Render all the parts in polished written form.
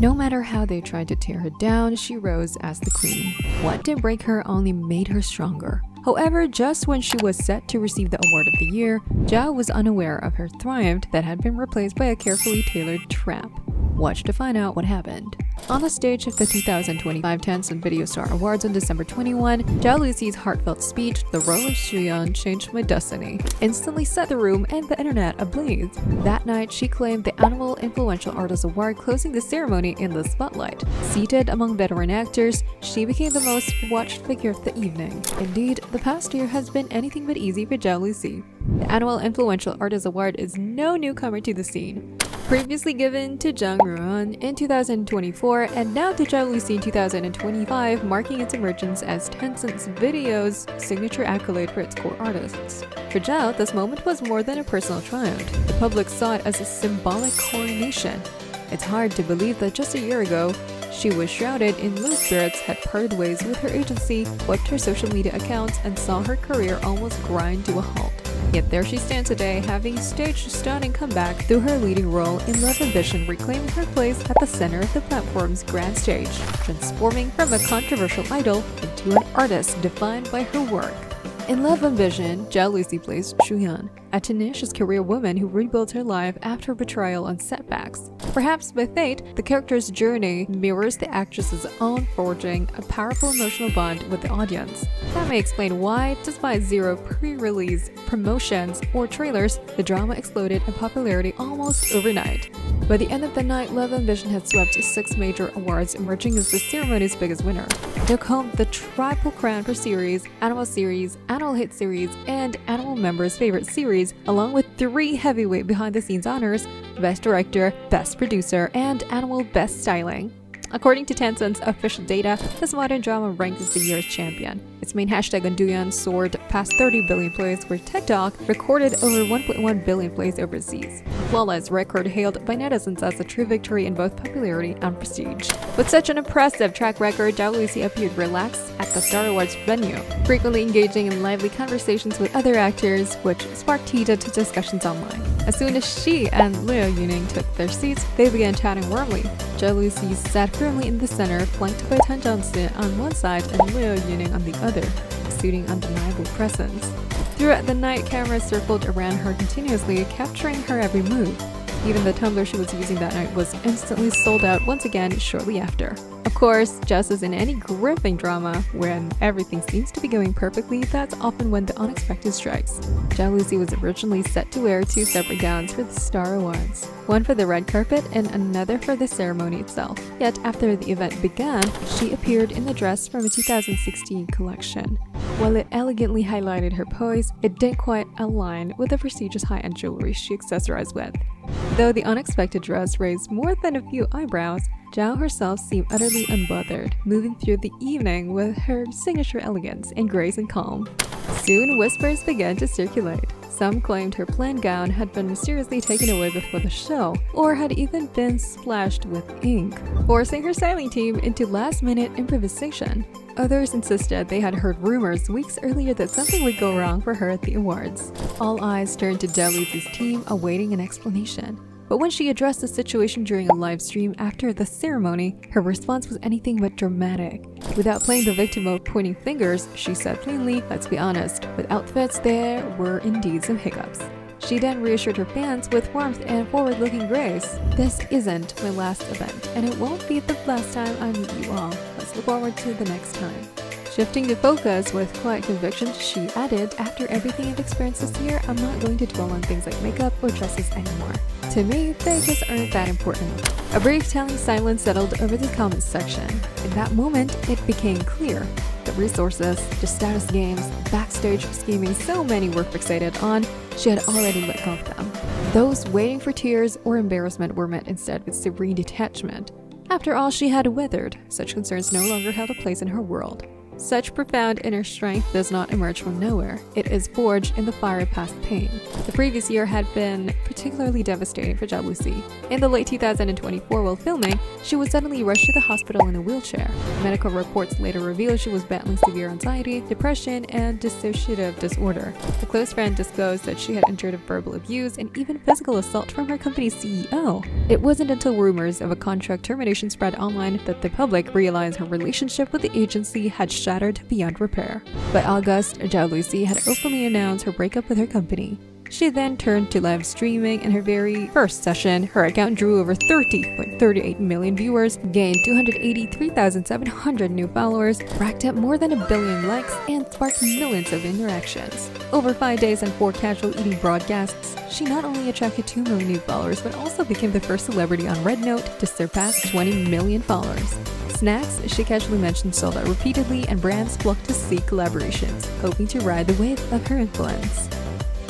No matter how they tried to tear her down, she rose as the queen. What did break her only made her stronger. However, just when she was set to receive the award of the year, Zhao was unaware of her triumph that had been replaced by a carefully tailored trap. Watch to find out what happened. On the stage of the 2025 Tencent Video Star Awards on December 21, Zhao Lusi's heartfelt speech, "The role of Xuyan changed my destiny," instantly set the room and the internet ablaze. That night, she claimed the annual Influential Artist Award, closing the ceremony in the spotlight. Seated among veteran actors, she became the most watched figure of the evening. Indeed, the past year has been anything but easy for Zhao Lusi. The annual Influential Artist Award is no newcomer to the scene. Previously given to Zhang Ruan in 2024 and now to Zhao Lusi in 2025, marking its emergence as Tencent's video's signature accolade for its core artists. For Zhao, this moment was more than a personal triumph. The public saw it as a symbolic coronation. It's hard to believe that just a year ago, she was shrouded in low spirits, had parted ways with her agency, wiped her social media accounts, and saw her career almost grind to a halt. Yet there she stands today, having staged a stunning comeback through her leading role in Love Ambition, reclaiming her place at the center of the platform's grand stage, transforming from a controversial idol into an artist defined by her work. In Love Ambition, Zhao Lusi plays Xuyan, a tenacious career woman who rebuilds her life after betrayal and setbacks. Perhaps by fate, the character's journey mirrors the actress's own, forging a powerful emotional bond with the audience. That may explain why, despite zero pre-release promotions or trailers, the drama exploded in popularity almost overnight. By the end of the night, Love Ambition had swept 6 major awards, emerging as the ceremony's biggest winner. It took home the triple crown for series, annual hit series, and annual members' favorite series, along with 3 heavyweight behind-the-scenes honors: Best Director, Best Producer, and Annual Best Styling. According to Tencent's official data, this modern drama ranked as the year's champion. Its main hashtag on Douyin soared past 30 billion plays, where TikTok recorded over 1.1 billion plays overseas. A flawless record hailed by netizens as a true victory in both popularity and prestige. With such an impressive track record, Zhao Lusi appeared relaxed at the Star Awards venue, frequently engaging in lively conversations with other actors, which sparked heated discussions online. As soon as she and Liu Yuning took their seats, they began chatting warmly. Zhao Lusi sat firmly in the center, flanked by Tan Zhangzi on one side and Liu Yuning on the other, exuding undeniable presence. Throughout the night, cameras circled around her continuously, capturing her every move. Even the tumbler she was using that night was instantly sold out once again shortly after. Of course, just as in any gripping drama, when everything seems to be going perfectly, that's often when the unexpected strikes. Zhao Lusi was originally set to wear 2 separate gowns for the Star Awards, one for the red carpet and another for the ceremony itself. Yet after the event began, she appeared in the dress from a 2016 collection. While it elegantly highlighted her poise, it didn't quite align with the prestigious high-end jewelry she accessorized with. Though the unexpected dress raised more than a few eyebrows, Zhao herself seemed utterly unbothered, moving through the evening with her signature elegance and grace and calm. Soon, whispers began to circulate. Some claimed her plain gown had been mysteriously taken away before the show, or had even been splashed with ink, forcing her styling team into last-minute improvisation. Others insisted they had heard rumors weeks earlier that something would go wrong for her at the awards. All eyes turned to Zhao Lusi's team, awaiting an explanation. But when she addressed the situation during a live stream after the ceremony, her response was anything but dramatic. Without playing the victim of pointing fingers, she said plainly, "Let's be honest, with outfits there were indeed some hiccups." She then reassured her fans with warmth and forward-looking grace. "This isn't my last event, and it won't be the last time I meet you all. Let's look forward to the next time." Shifting the focus with quiet conviction, she added, "After everything I've experienced this year, I'm not going to dwell on things like makeup or dresses anymore. To me, they just aren't that important." A brief telling silence settled over the comments section. In that moment, it became clear. The resources, the status games, backstage scheming so many were fixated on, she had already let go of them. Those waiting for tears or embarrassment were met instead with serene detachment. After all she had weathered, such concerns no longer held a place in her world. Such profound inner strength does not emerge from nowhere. It is forged in the fire of past pain. The previous year had been particularly devastating for Zhao Lusi. In the late 2024, while filming, she was suddenly rushed to the hospital in a wheelchair. Medical reports later revealed she was battling severe anxiety, depression, and dissociative disorder. A close friend disclosed that she had endured verbal abuse and even physical assault from her company's CEO. It wasn't until rumors of a contract termination spread online that the public realized her relationship with the agency had shattered beyond repair. By August, Zhao Lusi had openly announced her breakup with her company. She then turned to live streaming. In her very first session, her account drew over 30.38 million viewers, gained 283,700 new followers, racked up more than 1 billion likes, and sparked millions of interactions. Over 5 days and 4 casual eating broadcasts, she not only attracted 2 million new followers but also became the first celebrity on Red Note to surpass 20 million followers. Snacks she casually mentioned sold out repeatedly, and brands flocked to seek collaborations, hoping to ride the wave of her influence.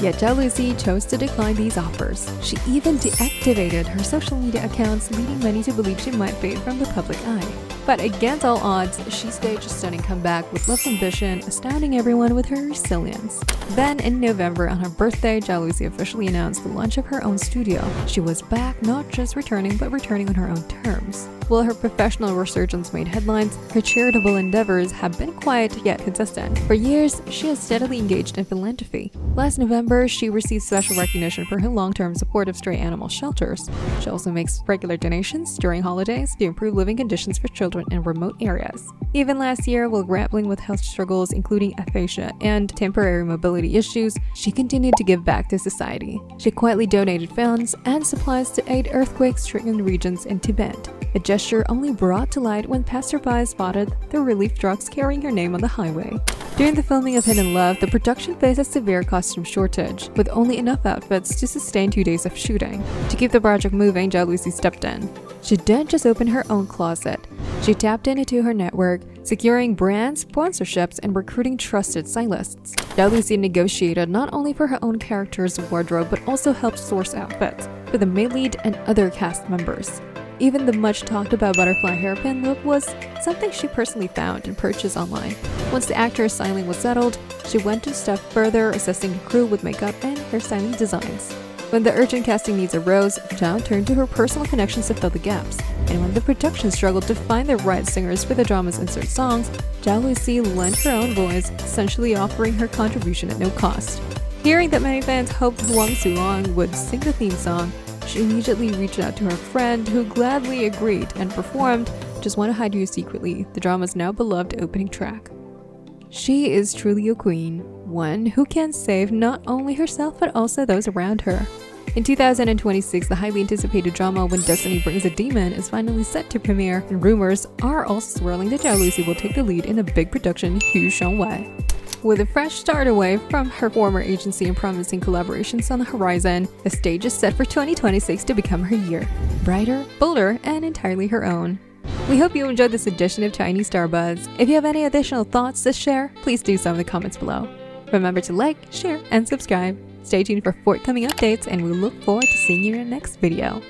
Yet Zhao Lusi chose to decline these offers. She even deactivated her social media accounts, leading many to believe she might fade from the public eye. But against all odds, she staged a stunning comeback with Love Ambition, astounding everyone with her resilience. Then, in November, on her birthday, Zhao Lusi officially announced the launch of her own studio. She was back, not just returning, but returning on her own terms. While her professional resurgence made headlines, her charitable endeavors have been quiet yet consistent. For years, she has steadily engaged in philanthropy. Last November, she received special recognition for her long-term support of stray animal shelters. She also makes regular donations during holidays to improve living conditions for children in remote areas. Even last year, while grappling with health struggles including aphasia and temporary mobility issues, she continued to give back to society. She quietly donated funds and supplies to aid earthquake-stricken regions in Tibet. A gesture only brought to light when passersby spotted the relief trucks carrying her name on the highway. During the filming of Hidden Love, the production faced a severe costume shortage, with only enough outfits to sustain 2 days of shooting. To keep the project moving, Zhao Lusi stepped in. She didn't just open her own closet. She tapped into her network, securing brand sponsorships and recruiting trusted stylists. Zhao Lusi negotiated not only for her own character's wardrobe but also helped source outfits for the main lead and other cast members. Even the much talked about butterfly hairpin look was something she personally found and purchased online. Once the actor's styling was settled, she went a step further, assisting the crew with makeup and hairstyling designs. When the urgent casting needs arose, Zhao turned to her personal connections to fill the gaps. And when the production struggled to find the right singers for the drama's insert songs, Zhao Lusi lent her own voice, essentially offering her contribution at no cost. Hearing that many fans hoped Huang Sulong would sing the theme song, she immediately reached out to her friend, who gladly agreed and performed Just Wanna Hide You Secretly, the drama's now beloved opening track. She is truly a queen, one who can save not only herself but also those around her. In 2026, the highly anticipated drama When Destiny Brings a Demon is finally set to premiere, and rumors are also swirling that Zhao Lusi will take the lead in the big production Hu Shangwei. With a fresh start away from her former agency and promising collaborations on the horizon, the stage is set for 2026 to become her year. Brighter, bolder, and entirely her own. We hope you enjoyed this edition of Tiny Star Buzz. If you have any additional thoughts to share, please do so in the comments below. Remember to like, share, and subscribe. Stay tuned for forthcoming updates, and we look forward to seeing you in our next video.